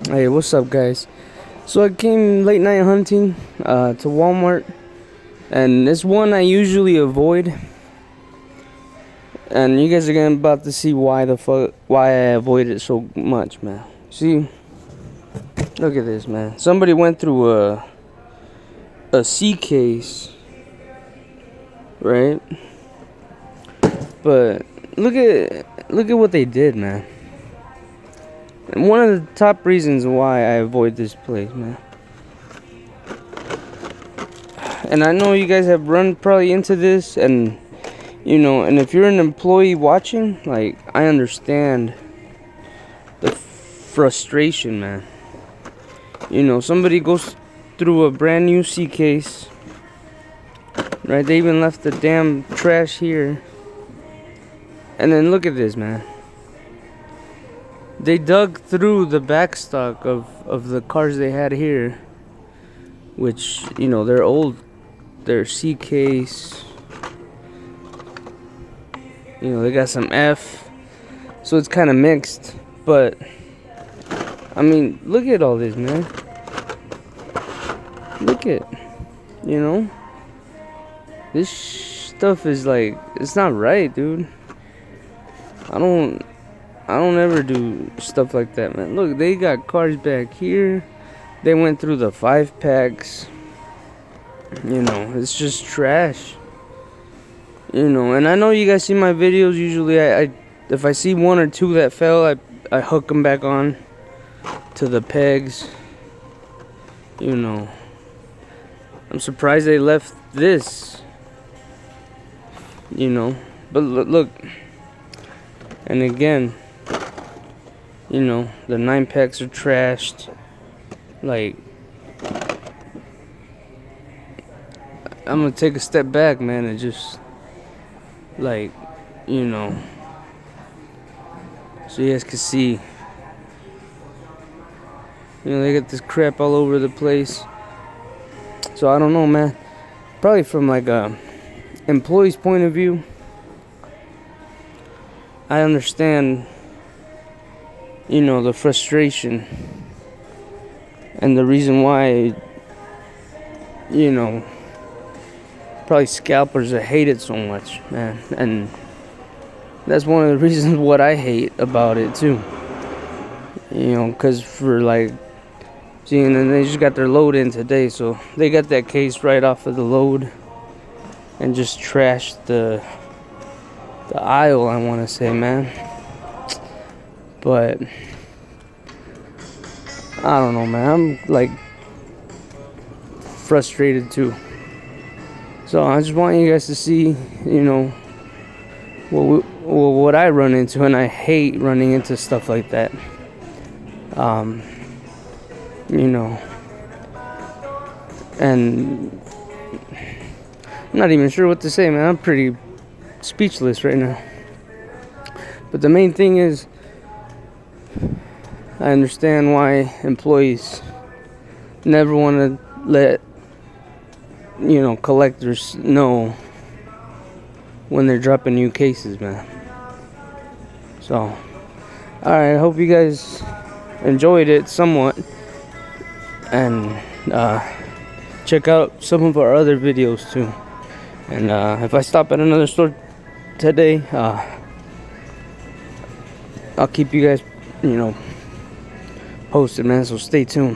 Hey, what's up, guys? So I came late night hunting to Walmart, and it's one I usually avoid. And you guys are gonna about to see why I avoid it so much, man. See, look at this, man. Somebody went through a C case, right? But look at what they did, man. And one of the top reasons why I avoid this place, man. And I know you guys have run probably into this, and and if you're an employee watching, like, I understand the frustration, man. Somebody goes through a brand new C case, right? They even left the damn trash here. And then look at this, man. They dug through the backstock of the cars they had here, which, they're old. They're C case. They got some F. So it's kind of mixed. But, I mean, look at all this, man. Look at, this stuff is like, it's not right, dude. I don't ever do stuff like that, man. Look, they got cars back here. They went through the 5-packs. It's just trash. And I know you guys see my videos. Usually, I if I see one or two that fell, I hook them back on to the pegs. I'm surprised they left this. But look. And again, the 9-packs are trashed. Like, I'm gonna take a step back, man, and just, like, so you guys can see. They got this crap all over the place. So I don't know, man. Probably from like a employee's point of view, I understand, the frustration and the reason why, probably scalpers that hate it so much, man. And that's one of the reasons what I hate about it too. Because for like, and then they just got their load in today, so they got that case right off of the load and just trashed the aisle, I want to say, man. But I don't know, man. I'm like frustrated too. So I just want you guys to see, what I run into, and I hate running into stuff like that. And I'm not even sure what to say, man. I'm pretty speechless right now. But the main thing is, I understand why employees never want to let collectors know when they're dropping new cases, man. So alright, I hope you guys enjoyed it somewhat, and check out some of our other videos too. And if I stop at another store today, I'll keep you guys posted, man, so stay tuned.